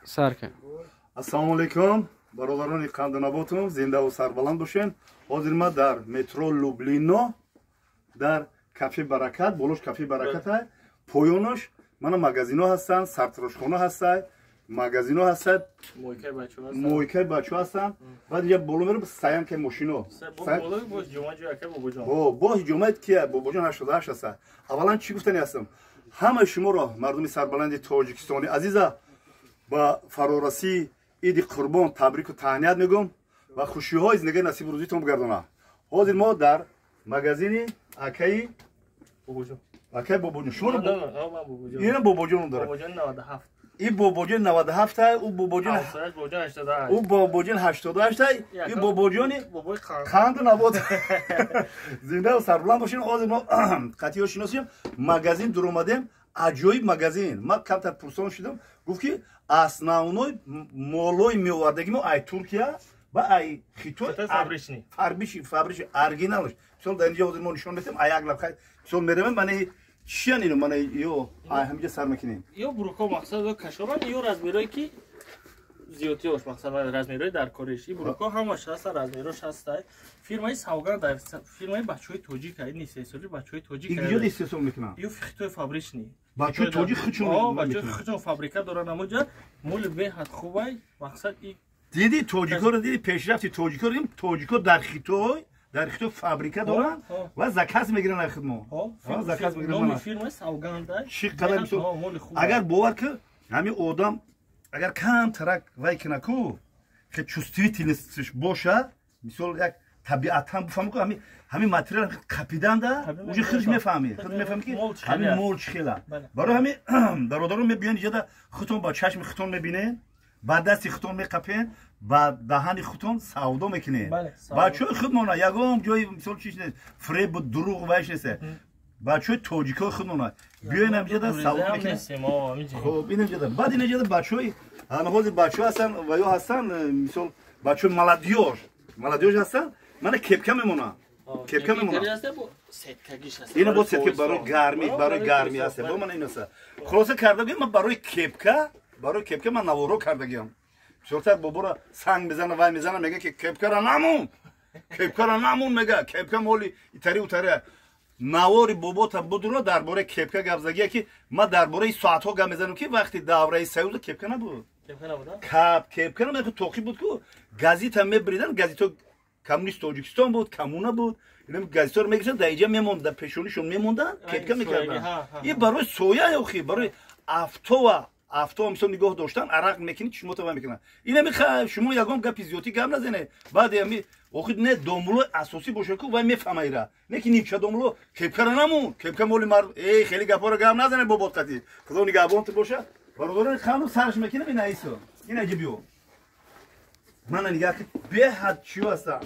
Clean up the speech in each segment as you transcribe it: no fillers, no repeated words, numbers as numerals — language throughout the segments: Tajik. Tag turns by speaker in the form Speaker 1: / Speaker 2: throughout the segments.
Speaker 1: سرکه
Speaker 2: السلام علیکم برادران قندناباتم زنده و سربلند باشین. حاضر ما در مترو لوبلینو در کافی برکت بولوش کافی برکت های پایانش من مغازینو هستن سرتراشخانه هستن مغازینو هستن مویکای بچه هستن بعد یه بولو میرم سیان که ماشینو
Speaker 3: باز جمعه جو که بابا
Speaker 2: باز جمعه که بابا جان 88 هستن. اولا چی گفتنی هستم همه شما را مردم سربلند تاجیکستانی عزیزا با فرارسی عید قربان تبریک و تهنیت میگم و خوشی های زندگی نصیب روزیتون بگردونه. حاضر ما در مغازین اکای باباجون شما اینم باباجون داره.
Speaker 3: باباجون 97
Speaker 2: این باباجون 97 ہے او باباجون
Speaker 3: 88
Speaker 2: او باباجون 88 ہے این باباجون خاند نبود. زنده و سربلند باشین. حاضر ما قطعی شناسیم مغازین در اومدیم عجایب مغازین. ما کمتر پرسان شدم گفت که основной молой меовардагимо ай Туркия ва ай Хитой фабрични оригиналш. Мисол дар инҷа ҳозир мо нишон метем ай як лабхай мисол меравем мани чиан ино мана ё ай ҳамиҷа сар мекунем
Speaker 3: ё буруко мақсад кашоран ё размерое ки зиёдтиёш мақсад размерое дар кореш и буруко ҳамаш ҳаста размерош ҳаста. фирмаи Савган дар фирмаи бачаҳои тоҷик ай нисесоли бачаҳои тоҷик
Speaker 2: инҷо истеҳсол мекунам
Speaker 3: ё Хитой фабрични
Speaker 2: бачаҳои тоҷик
Speaker 3: хичон фабрика доран амоҷа моли беҳад хубай мақсад и
Speaker 2: диди тоҷикоро диди пешрафти тоҷикоро дидим тоҷико дар Хитой фабрика доранд ва заказ мегиранд дар хидмо заказ мегиранд
Speaker 3: фирмаи Савган дар
Speaker 2: чӣ қадар мисол агар бовар ки ҳамин одам агар кам тарак вай кунаку ки чувствительностиш боша мисол як табиатан буфаҳм ку ҳамин материал қапиданда уҷа худш мефаҳмӣ ки ҳамин мол чӣ хела барои ҳамин бародарон мебиён иҷода худтон ба чашми худтон мебинен ба дасти худтон меқапен ба даҳани худтон савдо мекунед бачаҳои худмона ягон ҷои мисол чиш нест фребу дуруғ вайш нест бачаҳои тоҷикои худмона биёен ҳамҷода савдо мекунед. хоб ин ҳамҷода баъд ин ҳамҷода бачаҳои ҳозир бачаҳо ҳастан ва ё ҳастан мисол бачаҳои маладёж ҳастан мана кепка мемонам кепка мемонам ина бо сетка барои гармӣ аст бо мана ин аст хулоса кардагиам ман барои кепка ман наворо кардагиам. мисолтар бобора санг мезана вай мезана мега ки кепкара намун мега кепка моли итари утари навори бобота будуно дар бораи кепка гап загия ки ма дар бораи соатҳо гап мезанам ки вақти давраи союза кепка набуд кепка намеда тоқӣ буд ку газета мебридан газето коммунист тоҷикистон буд коммуна буд газетаро мегирифтан дар инҷа мемонд дар пешонишон мемондан кепка мекардан ин барои соя охи барои авто мисол нигоҳ доштан арақ мекунӣ чишмота ва мекунад ина меха шумо ягон гапи зиёдӣ гап назанед баъди ами охи не домлои асосӣ боша ку вай мефаҳмаира не ки нимча домло кепкара намун кепка моли мард хеле гапҳоро гап назанед бо бодқатӣ худо нигаҳбонту боша бародарони ханду сарш мекунам ина исо ин аҷи биё мана нигаҳ ки беҳад чиё ҳастан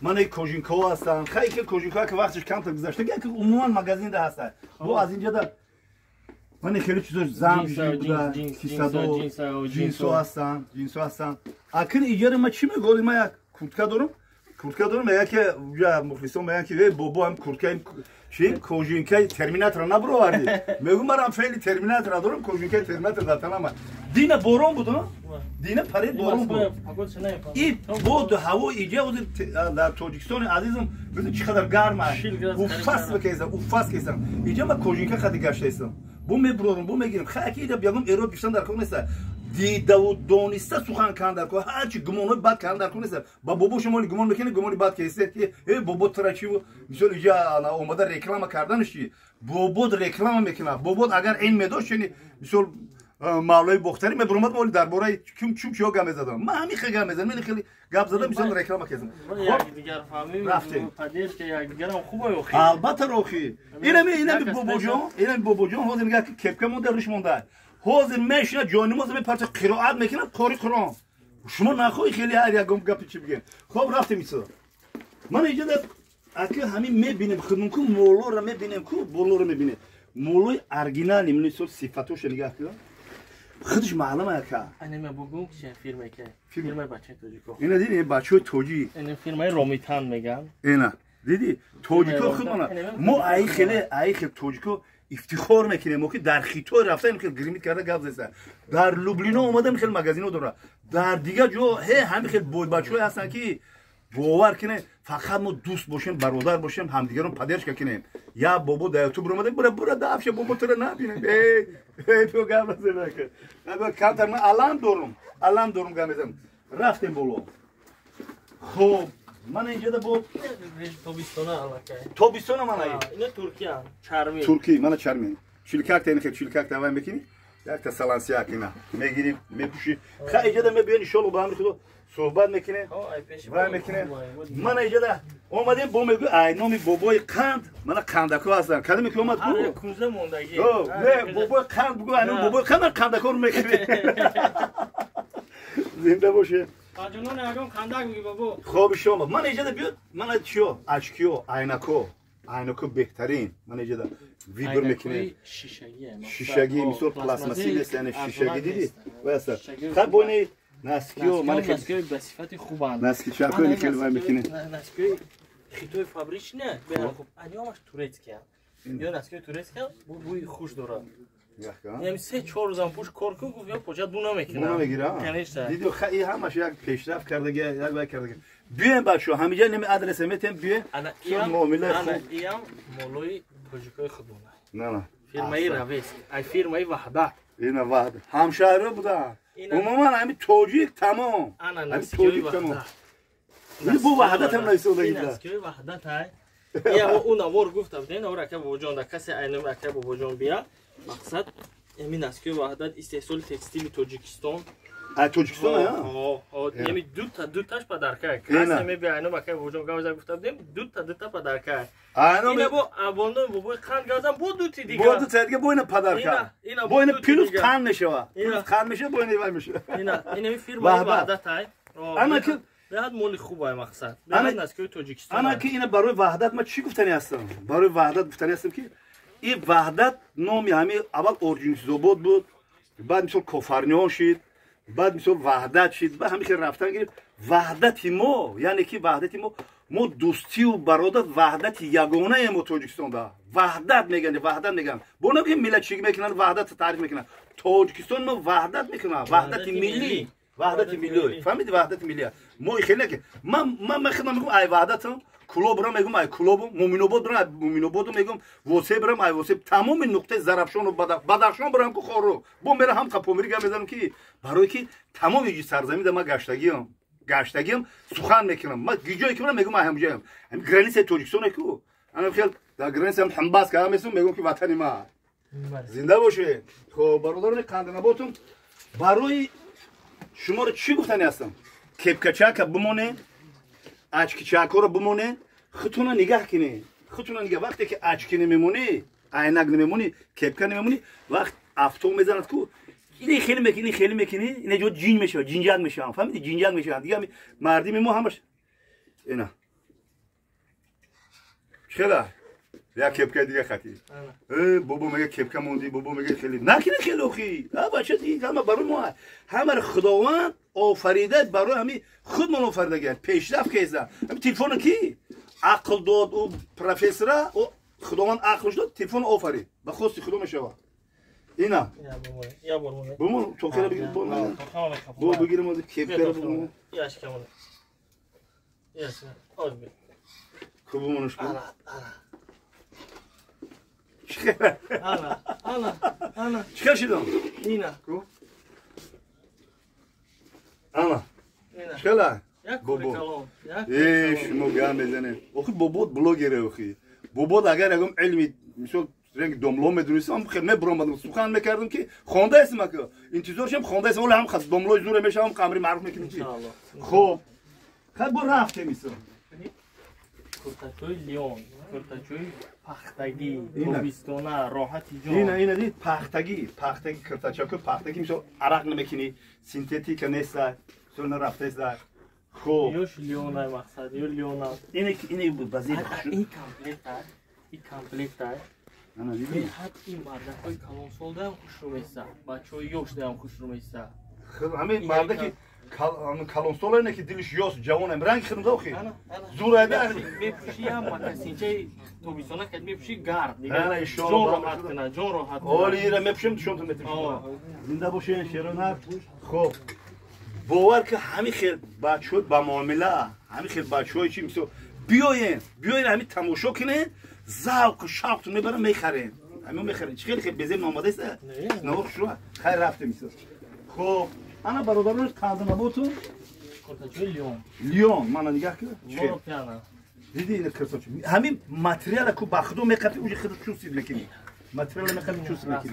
Speaker 2: мана кожинкаҳо ҳастан хай ки кожинкаҳо ки вақташ камтар гузашта ки умуман магазинда ҳастан бо аз инҷада мани хеле чизош замши буда кисадо ҷинсо ҳастан акин иҷари ма чӣ мегӯли ма як куртка дорам мега ки уҷа мухлисон мегӯянд ки бобо ҳам курткаи чи кожинкаи терминатора набуровардӣ мегӯм марам феъли терминатора дорам кожинкаи терминатора дар танама дина борон буд дина паред борон буд и боду ҳаво иҷа ҳозир дар тоҷикистони азизам бисин чӣ қадар гарм аст уфас кесам иҷа ма кожинка хади гаштаистам бо мебурорам бо мегирам хаки ида ягон эрод гиштан дар кор неста дидаву дониста сухан кан дар кор ҳарчи гумонҳои бад кан дар кор неста ба бобо шумо гумон мекунед гумони бад кесед ки бобо тара чӣ мисол иҷа омада реклама карданаш чи бобод реклама мекунад бобод агар ин медошт чини мисол мавлои бохтарӣ мебуромад моли дар бораи чум чиё гап мезадам ман ҳамин хел гап мезадам мени хеле гап задам мисол реклама кезам албатта рохи инами бобоҷон ҳозир мегӯяд ки кепка монда риш монда ҳозир мешина ҷойнамоз мепарча қироат мекунад қори қурон шумо нахоҳӣ хеле ҳар ягон гапи чӣ бигӯем хоб рафтем исо ман иҷода аки ҳамин мебинем хидмку молоро мебинем ку болоро мебинем молои оригинали мисол сифатоша нигаҳ кунам خودش معلومه که
Speaker 3: اینم بگم چه فیلم بچه توجیکو
Speaker 2: اینا دیدی بچه‌های توجی
Speaker 3: این فیلمای رومیتان میگن
Speaker 2: اینا دیدی توجیکو خود ما ای خیلی توجیکو افتخار میکنیم که در خیتو رفتن که گریمیت کرده گپ زدن در لوبلینا اومدم خیلی مگزینو داره در دیگه جو همین خیلی بود بچه‌ها هستن که باور کنه فقط ما دوست باشیم برادر باشیم همدیگه رو پدرش کنیم یا بابا در یوتیوب اومده برا دافش بابا تو رو نبینیم تو گپ زدن که اگر کارت من الان دارم گپ میزنم رفتیم بالا خب من اینجا با تابستون من
Speaker 3: اینا ترکیه چرمی
Speaker 2: ترکی من چرمی چیلکاک تا اینکه چیلکاک تا میکنی یک تا سالانسیا کینا میگیریم میپوشی خیلی اینجا دا میبینی شلو با هم خود صحبت میکنه و میکنه من اینجا دا اومدیم با میگو ای نامی بابای قند من قندکو هستم کلمه که اومد
Speaker 3: آره 15 موندگی
Speaker 2: نه بابای قند بگو انا بابای قندکو رو میکنه زنده باشه
Speaker 3: آجونون اگم خندق میگی بابا
Speaker 2: خوب شما من اینجا بیاد من چیو اچکیو عینکو بهترین من اینجا ویبر میکنه شیشگی مثل پلاسماسی نیست یعنی شیشگی دیدی واسه خب بونی نسکیو من
Speaker 3: نسکیو به صفت خوبه
Speaker 2: نسکی چاکو میکنه
Speaker 3: نسکیو خیتوی فابریش نه به خوب انیامش تورتسکی یا نسکیو تورتسکی بوی خوش داره یعنی 3-4 روزم پوش کار کنم یا پوچت بونا میکنم
Speaker 2: بونا میگیره دیدی خیلی همش یک پیشرفت کرده یک وای کرده بیاین بچه‌ها همینجا نمی آدرس میتیم بیاین
Speaker 3: انا
Speaker 2: معامله خوب
Speaker 3: ایام مولوی توجیکای خودمونه
Speaker 2: نه
Speaker 3: فیرمای رویس ای فیرمای وحدت
Speaker 2: اینا وحدت همشهری بوده عموما همین توجیک تمام
Speaker 3: همین توجیک تمام
Speaker 2: این بو وحدت هم نیست
Speaker 3: این اسکی وحدت های یا اون امور گفتم دین اون که با جان کسی اینم که با جان بیا مقصد همین اسکی وحدت استحصال تکستیل توجیکستان
Speaker 2: توجیکستان
Speaker 3: ها یعنی دو تاش پدرکای کسی می بیانم که با جان گاوزا گفتم دیم دو تا پدرکای اینا با ابوندن بو خان گازم بو دو تی دیگه
Speaker 2: بو دو تی دیگه بو اینا پدرکای بو اینا پیروز خان میشه پیروز خان میشه بو اینا میشه
Speaker 3: اینا فیرما وحدت های
Speaker 2: اما که
Speaker 3: بعد مول خوبه مقصد بعد نسکوی توجیکستان
Speaker 2: اما که اینا برای وحدت ما چی گفتنی هستم برای وحدت گفتنی هستم که این وحدت نامی همین اول اورجینزوبود بود بعد مثل کوفرنیان شد بعد مثل وحدت شد بعد همیشه رفتن گرفت وحدت ما یعنی که وحدت ما دوستی و برادر وحدت یگانه ما توجیکستان ده وحدت میگن بو نمیگن ملت چی میکنن وحدت تعریف میکنن توجیکستان ما وحدت میکنن وحدت ملی وحدت ملی فهمیدی وحدت ملی ما خیلی که من خودم میگم ای وحدتم کلوب برام میگم ای کلوب مومینوباد برام مومینوباد میگم واسه برام ای واسه تمام نقطه زرافشان و بدخشان برام که خورو بو میره هم کپومیری میذارم که برای که تمام یه سرزمین ده ما گشتگیم سخن میکنم ما گیجایی که برام میگم ای همجایم هم گرانیس توجیکستان کو انا خیلی در گرانیس هم حنباس که میسم میگم که وطن ما زنده باشه خب برادران کاندناباتم برای شما رو چی گفتنی هستم کپکچاک بمونه اچکی چاکو رو بمونه خودتون نگاه کنی خودتون نگاه وقتی که اچکی نمیمونی عینک نمیمونی کپکا نمیمونی وقت افتو میزند کو این خیلی میکنی اینا جو جین میشه جینجان میشه فهمیدی جینجان میشه دیگه مردی ما همش اینا چرا یا کپکا دیگه خاطی بابا میگه کپکا موندی بابا میگه خیلی نکنه خیلی خوی بچه دیگه همه برای ما همه خداوند آفریده برای همین خودمون آفریده پیشرفت کردن همین تلفن کی عقل داد او پروفسور او خداوند عقلش داد تلفن آفرید به خواست خدا میشه اینا
Speaker 3: یا برمونه
Speaker 2: بمون تو خیلی بگیر بو بگیرم از کپکا بمون
Speaker 3: یاش کمونه یاش آز بی
Speaker 2: خوب بمونش کن
Speaker 3: انا
Speaker 2: چیکار شدم
Speaker 3: اینا
Speaker 2: اما چلا
Speaker 3: بابا
Speaker 2: شما گام بزنه آخه بابا بلوگره آخه بابا اگر اگم علمی مثل رنگ دوملو میدونستم خیلی برام سخن میکردم که خوانده است ما که انتظارشم خوانده است ولی هم خاص دوملو زوره میشم قمری معروف میکنیم خب خب برو رفته میسم
Speaker 3: کورتاچوی لیون کورتاچوی پختگی کوبیستونا راحتی جان
Speaker 2: اینا دید پختگی کورتاچاکو پختگی میشه عرق نمیکنی سینتتیک نیست سون رفته است خب
Speaker 3: یوش لیون مقصد یو لیون
Speaker 2: اینه بازی
Speaker 3: این کامپلیت انا دیدی این مردای کلان سالده هم خوش رو میسته بچه های یوش هم خوش رو میسته
Speaker 2: خب همین مرده که Kalonstol ne ki diliş yoz cavon renk kırmızı oki.
Speaker 3: Ana.
Speaker 2: Zura eder.
Speaker 3: Mepşi ya makasince tobisona kad mepşi gard.
Speaker 2: Ana inşallah.
Speaker 3: Jon rahat kına, jon rahat.
Speaker 2: Oli yine mepşim tuşum metrim. Zinde bu şeyin şeronar. Xo'p. باور که همین خیلی بچه‌ها با معامله همین خیلی بچه‌هایی چی میشه بیاین همین تماشا کنه ذوق و شوقتون میبرن میخرین همین میخرین خیلی بزم آماده است نه شو خیر رفته میشه خب انا برادران قدم ابوتون لیون من نگاه کن دیدی این کرسوچ همین متریال کو بخدو میقفی اونجا خیلی چوسی میکنی متریال میقفی چوسی میکنی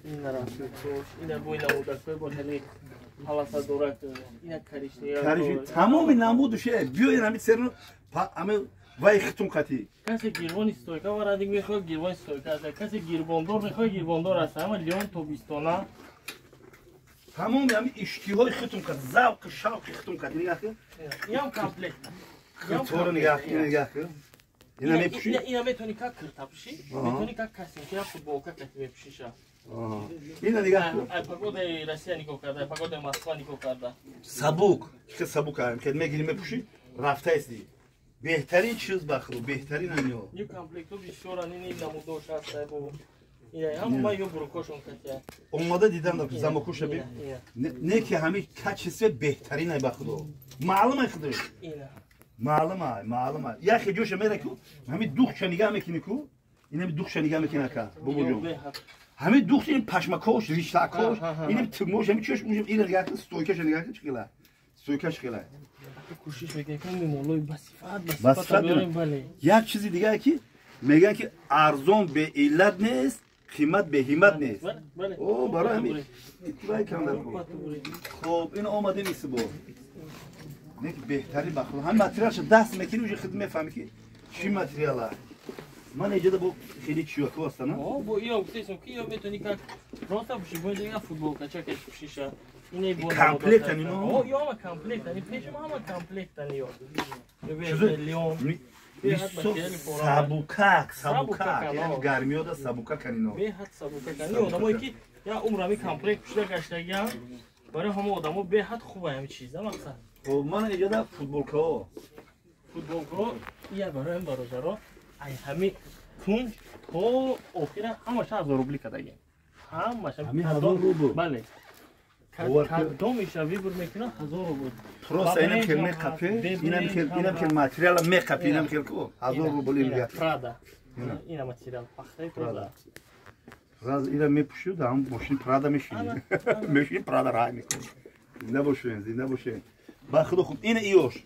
Speaker 3: این راسوش این بوی نمودسته با هلی حالت دورک این کاریش
Speaker 2: تمام نمودشه بیاین همین سرنو همه وای ختم خطی
Speaker 3: کسی گیروان استویکا ورادی میخواد گیروان استویکا است کسی گیرباندار میخواد گیرباندار است اما لیون توبیستونا
Speaker 2: تمام همین اشتیهای ختم کرد ذوق شوق ختم کرد نگاه کن
Speaker 3: اینم کامپلت
Speaker 2: تو نگاه کن اینا میپوشی
Speaker 3: اینا میتونی کا کرتابشی میتونی کا کاسینکیا فوتبالکا کتی میپوشیشا
Speaker 2: اینا نگاه کن
Speaker 3: ای پاگود روسیه نیکو کرده پاگود مسکو نیکو کرده
Speaker 2: سبوک که سبوک هم که میگیری میپوشی رفته استی بهترین چیز بخرو بهترین اینو
Speaker 3: یو کامپلکتو بیشتر این نمودوش هست بو اینا هم ما یو بروکوشون کتیا
Speaker 2: اومده دیدم دکتر زمکوش بی نه که همین کچیسه بهترین بخرو معلومه خودش
Speaker 3: اینا
Speaker 2: معلومه یا خیلی جوش میره کو همین دوخ نگاه میکنی کو اینا دوخ نگاه میکنه کا بگو همین دوخ این پشمکوش ریشتاکوش اینم تموش همین چش موجم این نگاه کن استویکش نگاه کن چیکلا استویکش چیکلا
Speaker 3: کوشش میکنم میمولوی بسیفات بیاریم ولی
Speaker 2: یک چیزی دیگه کی میگن که ارزون به علت نیست قیمت به همت نیست او برای همین اتباعی کم در خب این آماده نیست با نه که بهتری بخور هم متریالش دست میکنی وجه خود میفهمی که چی متریاله من اینجا با خیلی چیوکو هستم
Speaker 3: با یا گفتم که یا میتونی که راست باشی باید دیگه فوتبال کچا کش بشیشه اینه با
Speaker 2: کامپلیت اینو
Speaker 3: یا ما کامپلیت یعنی پیشم هم کامپلیت یا لیون
Speaker 2: سابوکا یعنی گرمیو دا سابوکا کنینو
Speaker 3: به حد سابوکا کنینو آدمایی که یا عمرمی کامپلیت پشت گشتگی برای همه آدما به حد خوبه همین چیزا مثلا
Speaker 2: خب من اینجا دا فوتبال
Speaker 3: کو یا برای این برادرها ای همین کون تو آخر همش 1000 روبل کداگی همش
Speaker 2: همین 1000 روبل
Speaker 3: بله دو میشه ویبر میکنه 1000 روبل
Speaker 2: پروس اینم که میقفه اینم که ماتریال میقفه اینم که کو 1000 روبل میگه
Speaker 3: پرادا اینا ماتریال پخته پرادا
Speaker 2: راز اینا میپوشو دام ماشین پرادا میشین ماشین پرادا راه میکنه نباشه با خود خوب این ایوش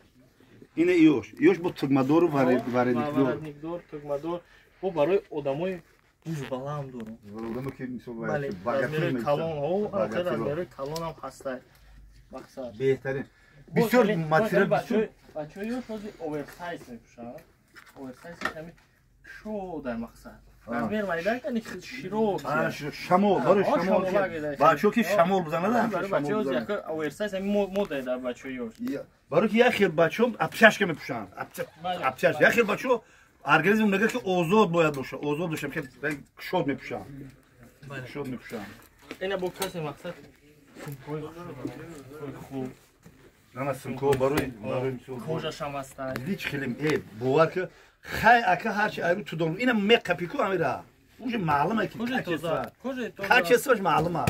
Speaker 2: با تگمادور
Speaker 3: واردنیکدور تگمادور و برای آدمای بوزبالام دارم
Speaker 2: آدمو که میسو
Speaker 3: باگاتیر کالون او آخر کالون هم هسته مقصد
Speaker 2: بهترین بسیار ماتریال بسیار
Speaker 3: بچه‌ها شازی اوورسایز میپوشن اوورسایز همین شو در مقصد رزمیر مایدار کنی شیرو
Speaker 2: شمال برای شمال بچه‌ها که شمال بزنه
Speaker 3: برای بچه‌ها یک اوورسایز همین مود در بچه‌ها
Speaker 2: برای که یک بچه‌ها ابچش که میپوشن ابچش یک بچه‌ها ارگانیزم میگه که اوزاد باید باشه اوزاد باشه که شاد میپوشن شاد میپوشن
Speaker 3: اینا با کسی مقصد خوب
Speaker 2: نه سنکو برای
Speaker 3: کجاش هم هستن
Speaker 2: هیچ خیلی باور که خیلی اکه هرچی ایرو تو دنیا اینم میقپی کو امیره اونجا معلومه که کچسش معلومه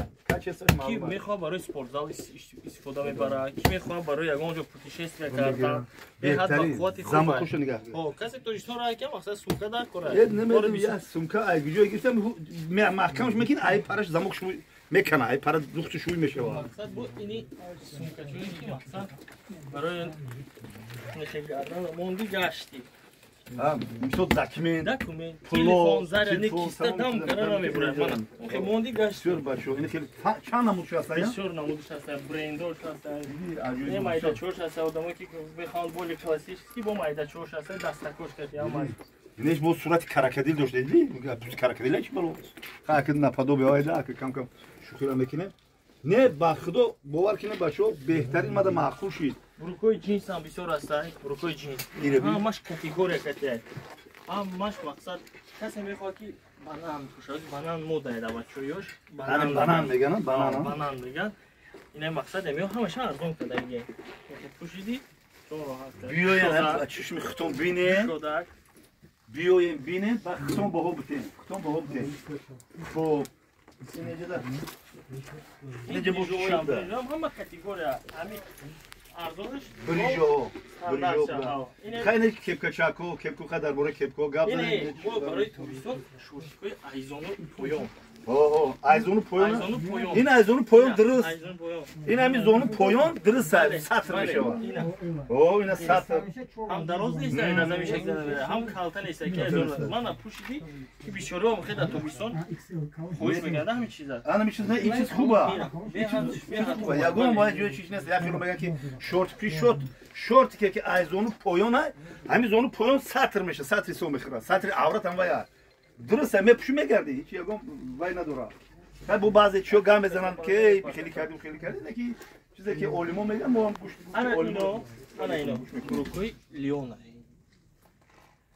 Speaker 3: کی میخواد برای سپورت زال استفاده میبره کی میخواد برای اونجا پوتیشستری کردن به حد قوت
Speaker 2: زمکوش نگاه
Speaker 3: کسی تو اشترا که مثلا سوکا در کنه
Speaker 2: نمیدونم سوکا ایگوجو گفتم محکمش میکنه ای پارش زمکش میکنه ای پارا دوختش میشه
Speaker 3: مقصد بود اینی سوکا چوی مقصد برای نشگردن موندی گشتی
Speaker 2: میشد داکمنت
Speaker 3: تلفن زرنی کیسته دام قرار میبره من اون موندی گشت
Speaker 2: بسیار بچو این خیلی چند نمودش هست
Speaker 3: بسیار نمودش هست برندوش هست این مایده چوش هست آدمایی که بخوان بول کلاسیکی با مایده چوش هست دستکش کردی اما
Speaker 2: اینش با صورت کراکدیل داشت دیدی پوست کراکدیل چی بالا خاکد نپادوبه آیده که کم شوخی را میکنه نه با خدا باور کنه بچو بهترین ماده معقول شید
Speaker 3: بروکوی جینس هم بسیار هست بروکوی جینس همش کاتگوری کته همش مقصد کسی میخواد که بنان پوشاد بنان مود ایده بچویاش
Speaker 2: بنان میگن
Speaker 3: بنان میگن اینه مقصد میو همش ارزون کده دیگه پوشیدی چون راحت
Speaker 2: بیاین چشم ختم بینه بیاین بینه و ختم باهو بده ختم باهو بده خب اینجا بود شده
Speaker 3: همه کاتگوریا همین ارزونش
Speaker 2: بریجو خیلی کپکا چاکو کپکو قدر برای کپکو گاب
Speaker 3: اینه برای توریستان شورشکوی ایزونو پویون
Speaker 2: ayzonu poyon. Yine ayzonu poyon dırız. Yine ayzonu poyon dırız satır bir şey var. Yine satır.
Speaker 3: Ham daroz neyse ayzonu bir şekilde böyle. Ham kalta neyse ki ayzonu. Bana puşidi ki bir şoru mu kadar tobison. Hoş mu geldi hem çizler.
Speaker 2: Anam içinde içiz kuba. Ya gom var diyor içine ya şunu bakın ki short ki ayzonu poyona hem ayzonu poyon satırmış. Satır son mekra. Satır avrat hem var ya. درسته من پشمه کردی هیچی اگم وای نداره بعد بو بعضی چیو گام بزنن که خیلی کردیم نه که چیزی که اولیمو میگن ما هم گوشت
Speaker 3: انا اینو بروکوی لیونا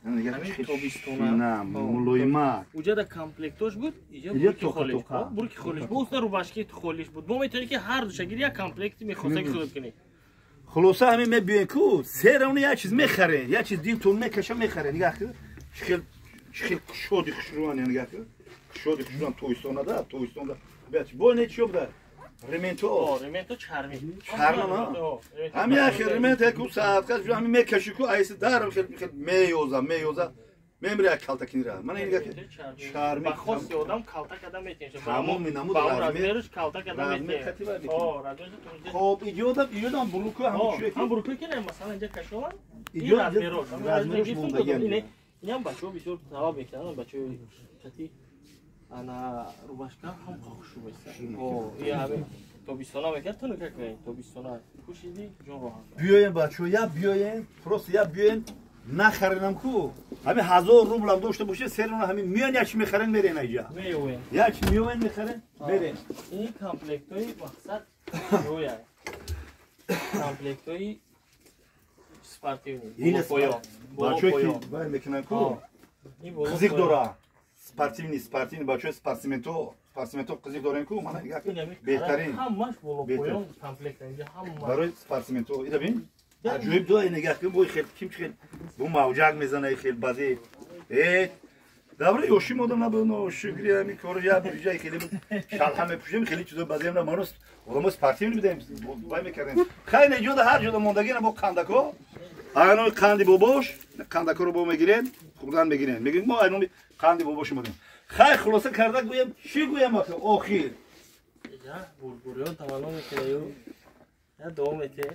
Speaker 2: همین توبیستونا نه مولویما
Speaker 3: اونجا دا کامپلکتوش بود اینجا بروکی خالیش بود رو باشکی تو خالیش بود با میتونی که هر دو شگیری یک کامپلکتی میخواسته که خود کنی
Speaker 2: خلاصه همین من بیان کو سرونه یه چیز میخره یه چیز دیل تون میکشه میخره نگاه کن خیلی شادی خشروان یعنی گفت شادی خشروان تویستاندا بیاش با نه چی بود
Speaker 3: ریمنتو چرمی
Speaker 2: همین آخر ریمنت کو ساعت کاش همین میکشی کو ایست دارم خیلی میوزا میمری کالتا کنیرا من این گفت چرمی
Speaker 3: خاصی آدم کالتا کدام میتینه
Speaker 2: تمام مینامو
Speaker 3: رازمیرش کالتا کدام میتینه
Speaker 2: خب ایجادم بروکو
Speaker 3: هم بروکو که نه مثلا اینجا کشوان این رازمیرش مونده اینم بچه‌ها بسیار ثواب میکنن بچه‌ها کتی انا روباشکا هم خوشو بسته یا همین تو بیستونا میکنن تو نکنی تو بیستونا پوشیدی جون راحت
Speaker 2: بیاین بچه‌ها یا بیاین پروس یا بیاین نخرینم کو همین 1000 روبل هم داشته باشه سرونه همین میان یکی میخرن میرن اینجا
Speaker 3: میوین
Speaker 2: یکی میوین میخرن میرن
Speaker 3: این کامپلکتوی مقصد رویا کامپلکتوی
Speaker 2: این بچه‌ای که وای میکنن کو قزیق داره سپارتیونی بچه‌ها سپارتیمنتو قزیق دارن کو من بهترین
Speaker 3: همش پویون کامپلکت اینجا هم
Speaker 2: برای سپارتیمنتو اینا ببین عجیب دو نگاه کن بو خیلی بو موجق میزنه خیلی بازی دبره یوشی مودم نبودن شگری همی کارو یا بجای خیلی شلخم میپوشیم خیلی چیزا بعضی هم نمانوس اولموس پارتیونی بدیم وای میکردیم خیلی نجود هر جدا موندگی نه با کندکو اینو کندی باباش کندکو رو با میگیرن خوردن میگیرن میگیم ما اینو کندی باباش مودیم خیلی خلاصه کرده گویم چی گویم آخه آخر
Speaker 3: یا بوربوریون تمام میکنه یا دوم میته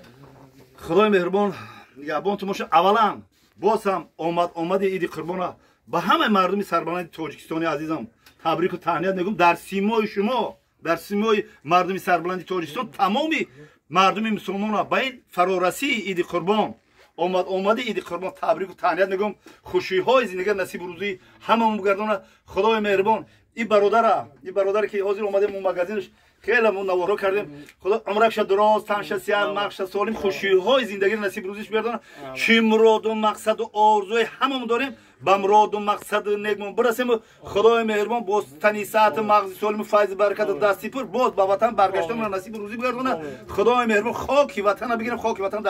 Speaker 2: خدای مهربان نگهبان تو باشه اولا باز هم اومد ایدی قربانا با همه مردمی سربلند تاجیکستانی عزیزم تبریک و تهنیت میگم در سیمای شما در سیمای مردمی سربلند تاجیکستان تمامی مردمی مسلمان با این فرارسی ایدی قربان اومده ایدی قربان تبریک و تهنیت میگم خوشی های زندگی نصیب روزی هممون بگردونه خدای مهربان این برادر که حاضر اومده مون مغازینش خیلی مون نوارو کردیم خدا عمرش دراز تنش سیان مخش سالم خوشی های زندگی نصیب روزیش بیارن چی مراد و مقصد و آرزوی هممون داریم با مراد و مقصد نگمون برسیم خدای مهربان باز تنی ساعت مغزی سالم فیض برکت دستی پر باز با وطن برگشتن نصیب روزی بیارن خدای مهربان خاکی وطن بگیریم خاکی وطن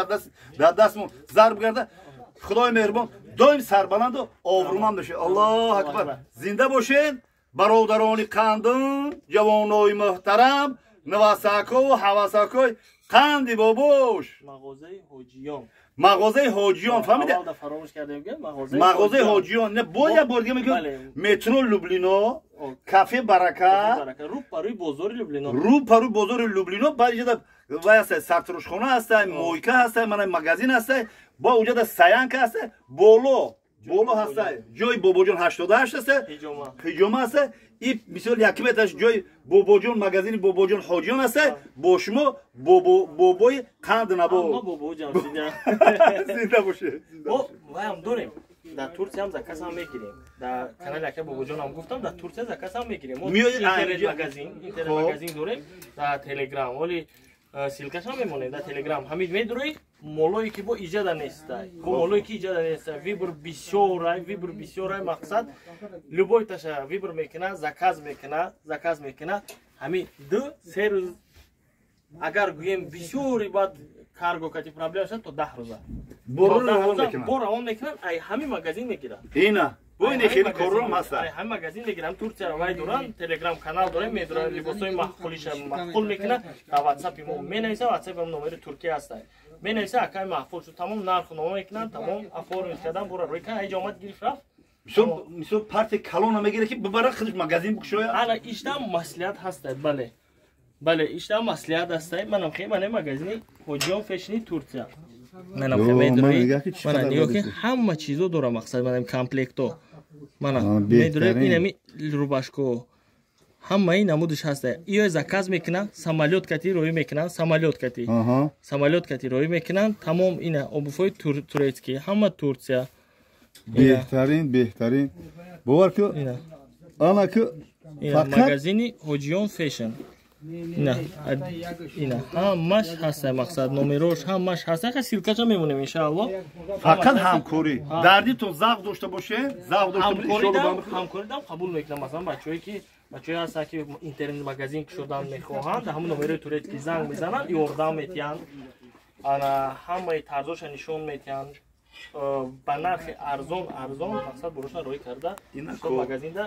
Speaker 2: در دستمون ضرب گرده خدای مهربان دائم سربلند و آبرومند بشه الله اکبر زنده باشین برادرانی قندم جوانای محترم نواساکو و حواساکوی قندی بابوش مغازه حاجیان فهمیده مغازه حاجیان نه باید بردگه میگم مترو لوبلینو کافه برکت رو پروی بازار لوبلینو بعد جدا وای است سرتروشخونه هست مویکا هست من مغازین هست با اونجا د سیانک هست بولو هست جای باباجون 88 هست پیجامه هست این مثال یکی بهش جای باباجون مغازین باباجون حاجیان هست با شما بابای قند نبو
Speaker 3: بابا جان
Speaker 2: زنده باشه
Speaker 3: وای هم داریم در ترکیه هم زکات هم میگیریم در کانال که باباجون هم گفتم در ترکیه زکات هم میگیریم ما اینترنت مغازین داریم در تلگرام ولی سیلکش هم میمونه در تلگرام همین میدونی مولایی که با ایجاد نیسته با مولایی که ایجاد نیسته ویبر بسیار مقصد لبوی تاشه ویبر میکنه زکات میکنه همین 2-3 روز агар гӯем бисёри бад карго кати проблем шад то 10 рӯза бо равон мекунанд ай ҳами магазин мегиранд
Speaker 2: ина боине хеле корром ҳаста
Speaker 3: ҳами магазин мегиранд турсия вай доранд телеграм канал дорем медоранд либосои маҳқулиша маҳқул мекунанд дар ватсапи мо менависанд ватсапи мо номери туркия ҳастад менависанд акай маҳқул шуд тамом нарху нома мекунанд тамом оформит кардан бура рӯй кан ҳеҷ омад гирифт рафт
Speaker 2: мисол парти калона мегире ки бибара худш магазин букшоя
Speaker 3: ана ишта маслиҳат ҳастад бале ишта маслиҳат ҳастад манам хе мана магазини ҳоҷиён фешни турсия манам хе медорӣ мана нигоҳ ки ҳама чизо дора мақсад манам комплекто мана медорӣ инами рубашко ҳамаи намудиш ҳаста иё заказ мекунанд самолёт кати роӣ мекунанд самолёт кати роӣ мекунанд тамом ина обуфои турецкӣ ҳама турсия
Speaker 2: беҳтарин бовар ки ана ки
Speaker 3: магазини ҳоҷиён фешн ина ҳамаш ҳаста мақсад номерош ҳамаш ҳаста ха силкаша мемонем иншаалло
Speaker 2: фақат ҳамкорӣ дардитон завқ дошта боше
Speaker 3: ҳамкоридам қабул мекунам масалан бачаҳое ки бачаҳое ҳастанд ки интернет магазин кушодан мехоҳанд ҳамн номерои турецки занг мезананд ёрдам метиҳанд ана ҳамаи тарзоша нишон метиҳанд ба нархи арзон мақсад бурушна роҳӣ карда магазинда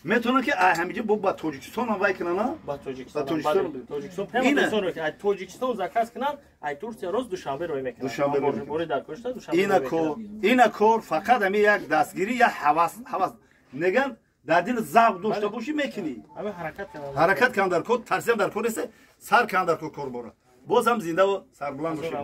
Speaker 2: метавонад ки ҳамиҷа ба тоҷикистон ҳам вай кунанд
Speaker 3: ба тоҷикистон заказ кунанд ай турсия роз душанбе роҳӣ мекунанд
Speaker 2: ина кор фақат ҳами як дастгирӣ як ҳавас неган дар дил завқ дошта бошӣ мекунӣ ҳаракат кан дар кор тарсиям дар кор нест сар кан дар кор бора боз ҳам зиндаву сарбуланд бошед.